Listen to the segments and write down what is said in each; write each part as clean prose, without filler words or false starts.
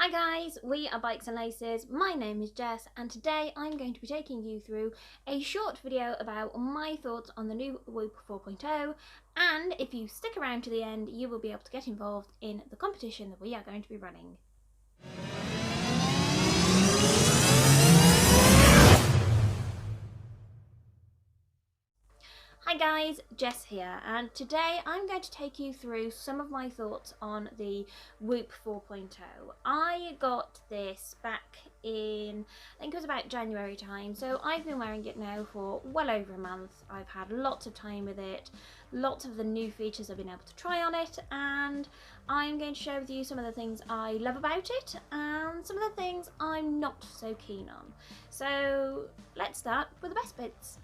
Hi guys, we are Bikes and Laces. My name is Jess and today I'm going to be taking you through a short video about my thoughts on the new Whoop 4.0, and if you stick around to the end you will be able to get involved in the competition that we are going to be running. Hi guys, Jess here, and today I'm going to take you through some of my thoughts on the Whoop 4.0. I got this back in, I think it was about January time, so I've been wearing it now for well over a month. I've had lots of time with it, lots of the new features I've been able to try on it, and I'm going to share with you some of the things I love about it and some of the things I'm not so keen on. So let's start with the best bits.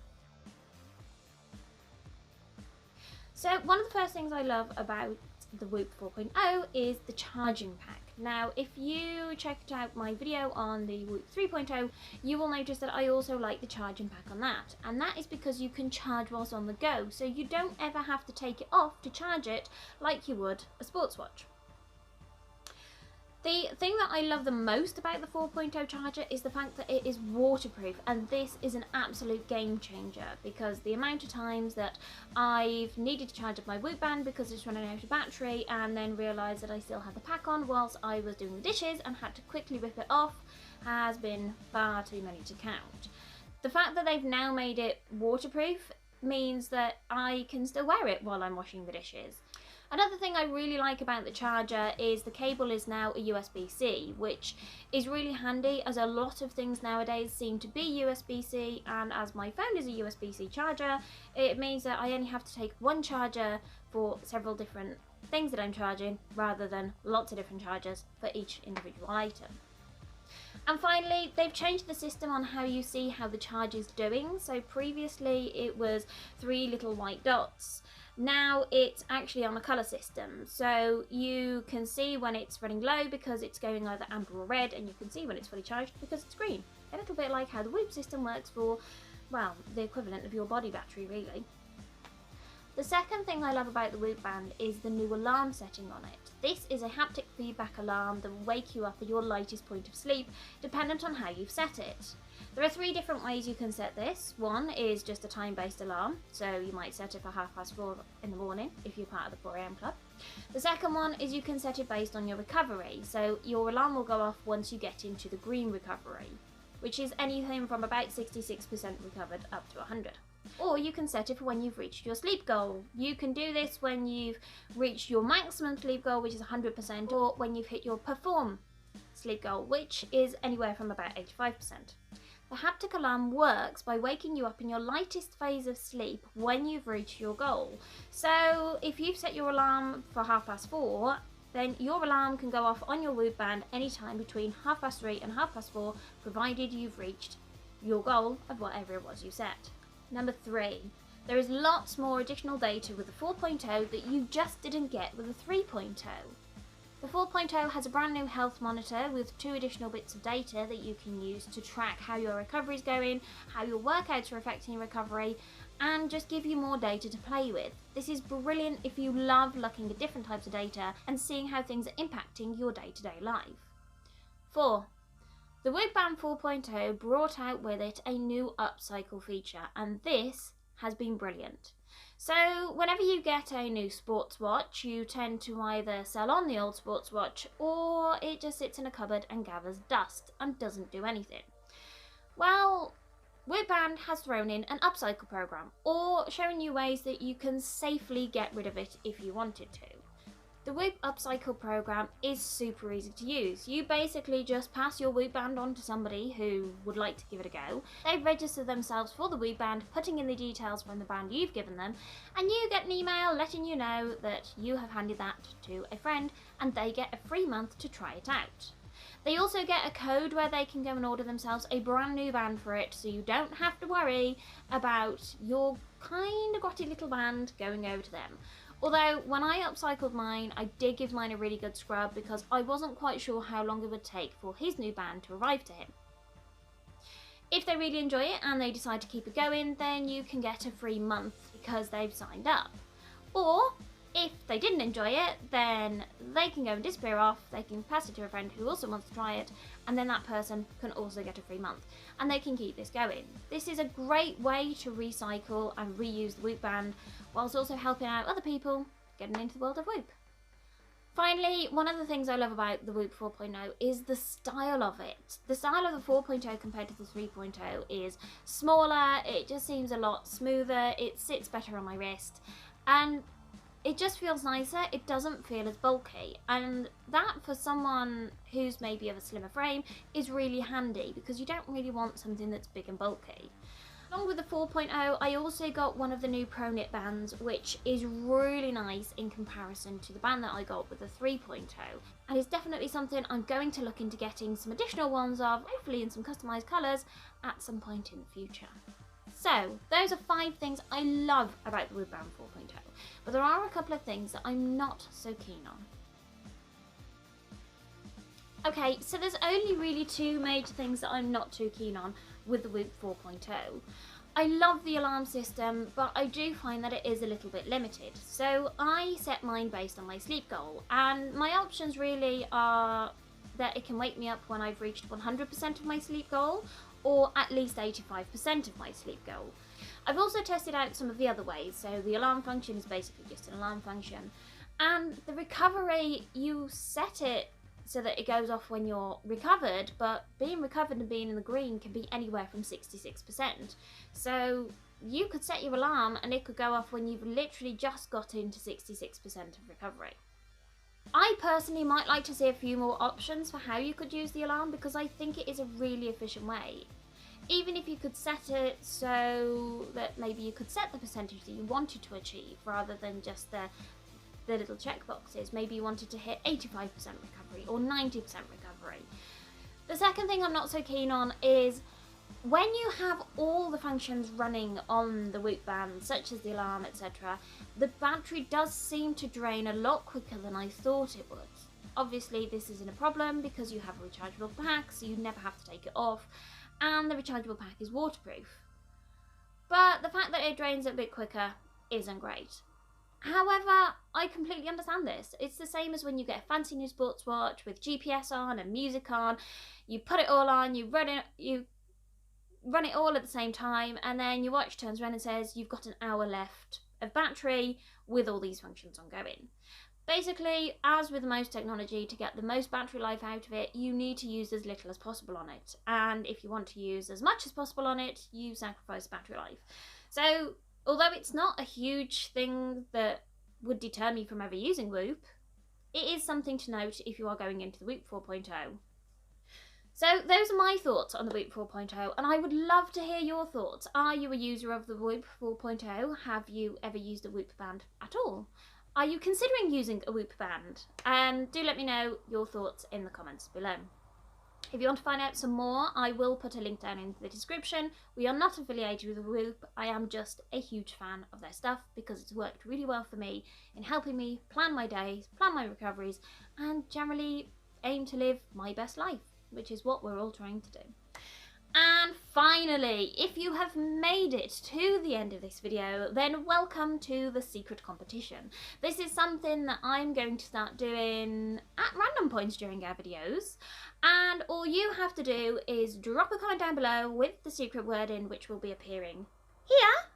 So one of the first things I love about the Whoop 4.0 is the charging pack. Now, if you checked out my video on the Whoop 3.0, you will notice that I also like the charging pack on that. And that is because you can charge whilst on the go, so you don't ever have to take it off to charge it like you would a sports watch. The thing that I love the most about the 4.0 charger is the fact that it is waterproof, and this is an absolute game changer because the amount of times that I've needed to charge up my Whoop band because it's running out of battery and then realised that I still had the pack on whilst I was doing the dishes and had to quickly rip it off has been far too many to count. The fact that they've now made it waterproof means that I can still wear it while I'm washing the dishes. Another thing I really like about the charger is the cable is now a USB-C, which is really handy as a lot of things nowadays seem to be USB-C, and as my phone is a USB-C charger, it means that I only have to take one charger for several different things that I'm charging rather than lots of different chargers for each individual item. And finally, they've changed the system on how you see how the charge is doing. So previously it was 3 little white dots. Now it's actually on a colour system, so you can see when it's running low because it's going either amber or red, and you can see when it's fully charged because it's green. A little bit like how the Whoop system works for, well, the equivalent of your body battery really. The second thing I love about the Whoop band is the new alarm setting on it. This is a haptic feedback alarm that will wake you up at your lightest point of sleep, dependent on how you've set it. There are 3 different ways you can set this. One is just a time-based alarm, so you might set it for 4:30 in the morning if you're part of the 4 AM club. The second one is you can set it based on your recovery, so your alarm will go off once you get into the green recovery, which is anything from about 66% recovered up to 100. Or you can set it for when you've reached your sleep goal. You can do this when you've reached your maximum sleep goal, which is 100%, or when you've hit your perform sleep goal, which is anywhere from about 85%. The haptic alarm works by waking you up in your lightest phase of sleep when you've reached your goal. So if you've set your alarm for 4:30, then your alarm can go off on your Whoop band anytime between 3:30 and 4:30, provided you've reached your goal of whatever it was you set. Number 3. There is lots more additional data with the 4.0 that you just didn't get with the 3.0. The 4.0 has a brand new health monitor with 2 additional bits of data that you can use to track how your recovery is going, how your workouts are affecting your recovery, and just give you more data to play with. This is brilliant if you love looking at different types of data and seeing how things are impacting your day-to-day life. 4. The Whoop Band 4.0 brought out with it a new upcycle feature, and this has been brilliant. So whenever you get a new sports watch, you tend to either sell on the old sports watch or it just sits in a cupboard and gathers dust and doesn't do anything. Well, Whoop Band has thrown in an upcycle program, or showing you ways that you can safely get rid of it if you wanted to. The Whoop Upcycle program is super easy to use. You basically just pass your Whoop band on to somebody who would like to give it a go. They register themselves for the Whoop band, putting in the details from the band you've given them, and you get an email letting you know that you have handed that to a friend and they get a free month to try it out. They also get a code where they can go and order themselves a brand new band for it, so you don't have to worry about your kind of grotty little band going over to them. Although, when I upcycled mine, I did give mine a really good scrub because I wasn't quite sure how long it would take for his new band to arrive to him. If they really enjoy it and they decide to keep it going, then you can get a free month because they've signed up. Or If they didn't enjoy it, then they can go and disappear off, they can pass it to a friend who also wants to try it, and then that person can also get a free month. And they can keep this going. This is a great way to recycle and reuse the Whoop band, whilst also helping out other people getting into the world of Whoop. Finally, one of the things I love about the Whoop 4.0 is the style of it. The style of the 4.0 compared to the 3.0 is smaller, it just seems a lot smoother, it sits better on my wrist, and it just feels nicer, it doesn't feel as bulky. And that, for someone who's maybe of a slimmer frame, is really handy because you don't really want something that's big and bulky. Along with the 4.0, I also got one of the new Pro Knit bands, which is really nice in comparison to the band that I got with the 3.0. And it's definitely something I'm going to look into getting some additional ones of, hopefully in some customised colours, at some point in the future. So, those are 5 things I love about the Whoop Band 4.0, but there are a couple of things that I'm not so keen on. Okay, so there's only really 2 major things that I'm not too keen on with the Whoop 4.0. I love the alarm system, but I do find that it is a little bit limited. So I set mine based on my sleep goal, and my options really are that it can wake me up when I've reached 100% of my sleep goal, or at least 85% of my sleep goal. I've also tested out some of the other ways, so the alarm function is basically just an alarm function, and the recovery, you set it so that it goes off when you're recovered, but being recovered and being in the green can be anywhere from 66%. So you could set your alarm and it could go off when you've literally just got into 66% of recovery. I personally might like to see a few more options for how you could use the alarm, because I think it is a really efficient way. Even if you could set it so that maybe you could set the percentage that you wanted to achieve rather than just the little checkboxes. Maybe you wanted to hit 85% recovery or 90% recovery. The second thing I'm not so keen on is when you have all the functions running on the Whoop band, such as the alarm, etc., the battery does seem to drain a lot quicker than I thought it would. Obviously this isn't a problem because you have a rechargeable pack, so you never have to take it off, and the rechargeable pack is waterproof. But the fact that it drains a bit quicker isn't great. However, I completely understand this. It's the same as when you get a fancy new sports watch with GPS on and music on. You put it all on, you run it all at the same time, and then your watch turns around and says you've got an hour left of battery with all these functions ongoing. Basically, as with most technology, to get the most battery life out of it, you need to use as little as possible on it. And if you want to use as much as possible on it, you sacrifice battery life. So, although it's not a huge thing that would deter me from ever using Whoop, it is something to note if you are going into the Whoop 4.0. So those are my thoughts on the Whoop 4.0, and I would love to hear your thoughts. Are you a user of the Whoop 4.0? Have you ever used a Whoop band at all? Are you considering using a Whoop band? And do let me know your thoughts in the comments below. If you want to find out some more, I will put a link down in the description. We are not affiliated with Whoop. I am just a huge fan of their stuff because it's worked really well for me in helping me plan my days, plan my recoveries, and generally aim to live my best life, which is what we're all trying to do. And finally, if you have made it to the end of this video, then welcome to the secret competition. This is something that I'm going to start doing at random points during our videos, and all you have to do is drop a comment down below with the secret word in, which will be appearing here,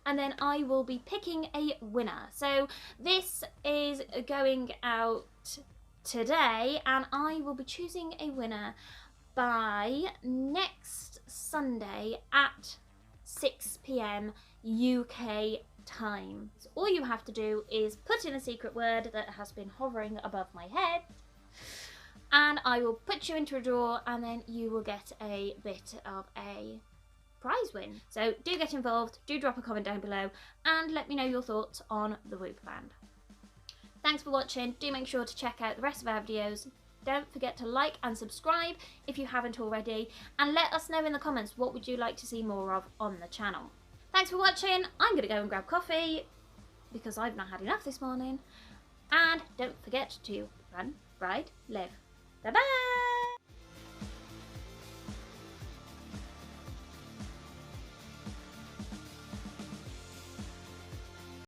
and then I will be picking a winner. So this is going out today, and I will be choosing a winner by next Sunday at 6 PM UK time. So all you have to do is put in a secret word that has been hovering above my head, and I will put you into a draw, and then you will get a bit of a prize win. So do get involved, do drop a comment down below, and let me know your thoughts on the Whoop band. Thanks for watching. Do make sure to check out the rest of our videos. Don't forget to like and subscribe if you haven't already, and let us know in the comments what would you like to see more of on the channel. Thanks for watching. I'm going to go and grab coffee because I've not had enough this morning, and don't forget to run, ride, live. Bye bye!